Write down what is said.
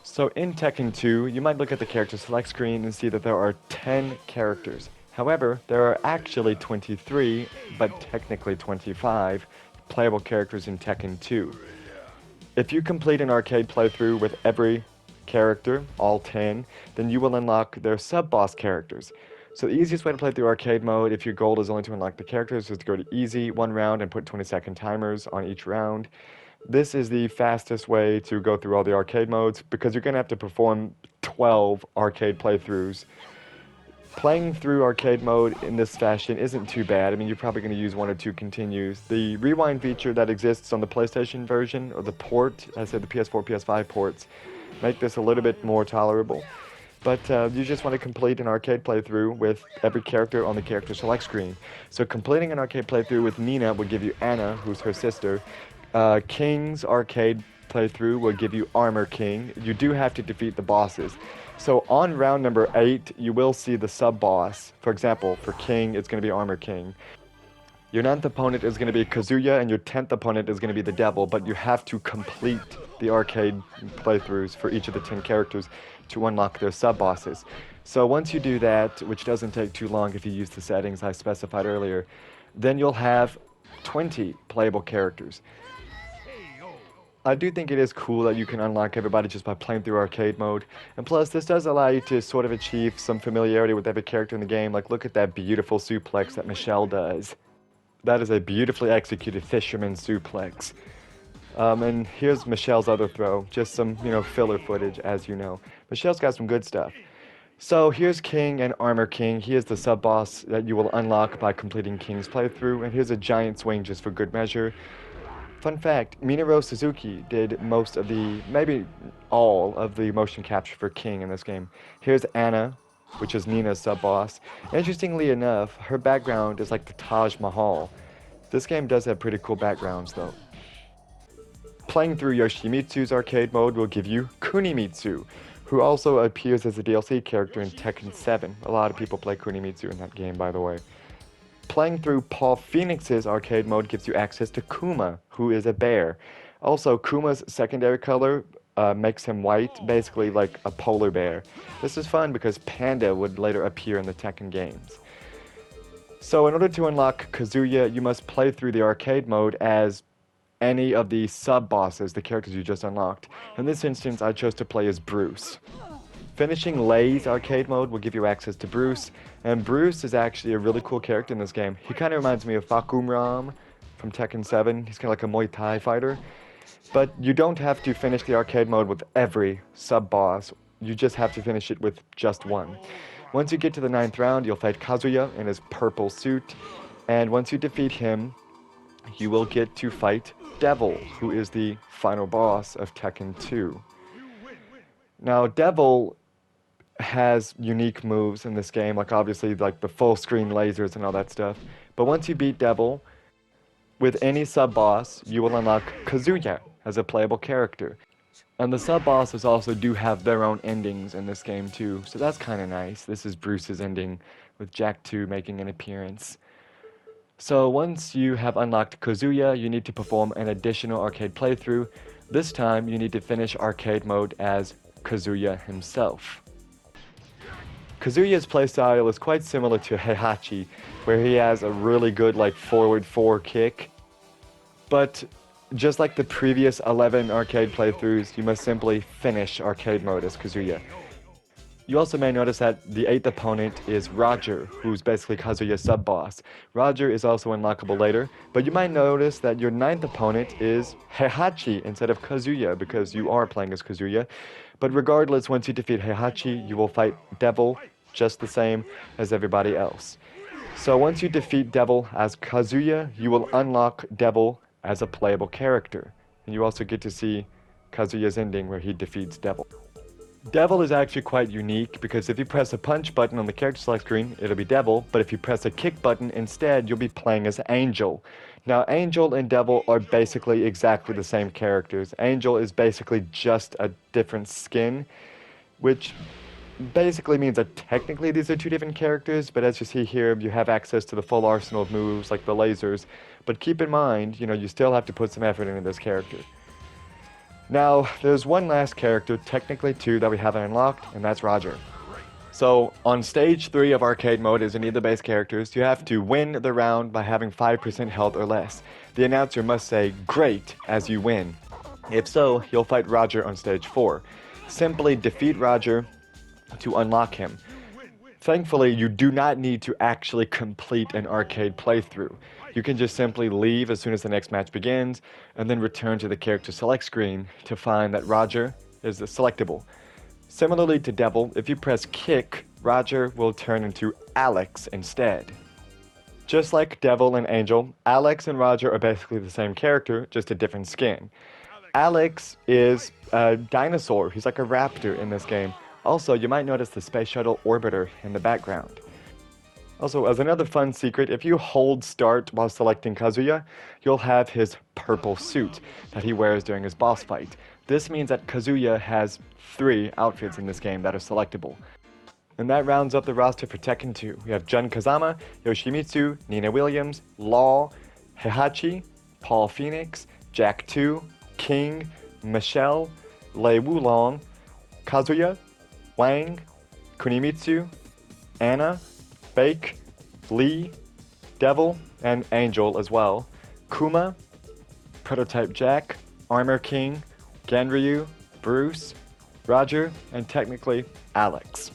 So in Tekken 2, you might look at the character select screen and see that there are 10 characters. However, there are actually 23, but technically 25, playable characters in Tekken 2. If you complete an arcade playthrough with every character, all 10, then you will unlock their sub-boss characters. So the easiest way to play through arcade mode, if your goal is only to unlock the characters, is to go to easy, one round, and put 20-second timers on each round. This is the fastest way to go through all the arcade modes because you're going to have to perform 12 arcade playthroughs. Playing through arcade mode in this fashion isn't too bad. I mean, you're probably going to use one or two continues. The rewind feature that exists on the PlayStation version, or the port, I said the PS4, PS5 ports, make this a little bit more tolerable. But you just want to complete an arcade playthrough with every character on the character select screen. So completing an arcade playthrough with Nina would give you Anna, who's her sister. King's arcade playthrough will give you Armor King. You do have to defeat the bosses. So on round number 8, you will see the sub-boss. For example, for King, it's going to be Armor King. Your 9th opponent is going to be Kazuya, and your 10th opponent is going to be the Devil, but you have to complete the arcade playthroughs for each of the 10 characters to unlock their sub-bosses. So once you do that, which doesn't take too long if you use the settings I specified earlier, then you'll have 20 playable characters. I do think it is cool that you can unlock everybody just by playing through arcade mode. And plus, this does allow you to sort of achieve some familiarity with every character in the game. Like, look at that beautiful suplex that Michelle does. That is a beautifully executed fisherman suplex. And here's Michelle's other throw. Just some, filler footage, as you know. Michelle's got some good stuff. So here's King and Armor King. He is the sub-boss that you will unlock by completing King's playthrough. And here's a giant swing just for good measure. Fun fact, Minoru Suzuki did most of the, maybe all of the motion capture for King in this game. Here's Anna, which is Nina's sub-boss. Interestingly enough, her background is like the Taj Mahal. This game does have pretty cool backgrounds though. Playing through Yoshimitsu's arcade mode will give you Kunimitsu, who also appears as a DLC character in Tekken 7. A lot of people play Kunimitsu in that game, by the way. Playing through Paul Phoenix's arcade mode gives you access to Kuma, who is a bear. Also, Kuma's secondary color makes him white, basically like a polar bear. This is fun because Panda would later appear in the Tekken games. So in order to unlock Kazuya, you must play through the arcade mode as any of the sub-bosses, the characters you just unlocked. In this instance, I chose to play as Bruce. Finishing Lay's arcade mode will give you access to Bruce, and Bruce is actually a really cool character in this game. He kind of reminds me of Fakumram from Tekken 7. He's kind of like a Muay Thai fighter. But you don't have to finish the arcade mode with every sub-boss. You just have to finish it with just one. Once you get to the 9th round, you'll fight Kazuya in his purple suit, and once you defeat him, you will get to fight Devil, who is the final boss of Tekken 2. Now, Devil has unique moves in this game, like obviously like the full screen lasers and all that stuff. But once you beat Devil, with any sub-boss, you will unlock Kazuya as a playable character. And the sub-bosses also do have their own endings in this game too, so that's kind of nice. This is Bruce's ending, with Jack 2 making an appearance. So once you have unlocked Kazuya, you need to perform an additional arcade playthrough. This time, you need to finish arcade mode as Kazuya himself. Kazuya's playstyle is quite similar to Heihachi, where he has a really good forward 4 kick. But just like the previous 11 arcade playthroughs, you must simply finish arcade mode as Kazuya. You also may notice that the 8th opponent is Roger, who's basically Kazuya's sub-boss. Roger is also unlockable later, but you might notice that your 9th opponent is Heihachi instead of Kazuya, because you are playing as Kazuya. But regardless, once you defeat Heihachi, you will fight Devil just the same as everybody else. So once you defeat Devil as Kazuya, you will unlock Devil as a playable character. And you also get to see Kazuya's ending where he defeats Devil. Devil is actually quite unique because if you press a punch button on the character select screen, it'll be Devil, but if you press a kick button instead, you'll be playing as Angel. Now, Angel and Devil are basically exactly the same characters. Angel is basically just a different skin, which basically means that technically these are two different characters, but as you see here, you have access to the full arsenal of moves like the lasers. But keep in mind, you still have to put some effort into this character. Now, there's one last character, technically two, that we haven't unlocked, and that's Roger. So, on stage 3 of arcade mode as any of the base characters, you have to win the round by having 5% health or less. The announcer must say, "Great," as you win. If so, you'll fight Roger on stage 4. Simply defeat Roger to unlock him. Thankfully, you do not need to actually complete an arcade playthrough. You can just simply leave as soon as the next match begins, and then return to the character select screen to find that Roger is selectable. Similarly to Devil, if you press kick, Roger will turn into Alex instead. Just like Devil and Angel, Alex and Roger are basically the same character, just a different skin. Alex is a dinosaur. He's like a raptor in this game. Also, you might notice the Space Shuttle Orbiter in the background. Also, as another fun secret, if you hold start while selecting Kazuya, you'll have his purple suit that he wears during his boss fight. This means that Kazuya has 3 outfits in this game that are selectable. And that rounds up the roster for Tekken 2. We have Jun Kazama, Yoshimitsu, Nina Williams, Law, Heihachi, Paul Phoenix, Jack 2, King, Michelle, Lei Wulong, Kazuya, Wang, Kunimitsu, Anna, Fake, Lee, Devil, and Angel as well, Kuma, Prototype Jack, Armor King, Ganryu, Bruce, Roger, and technically Alex.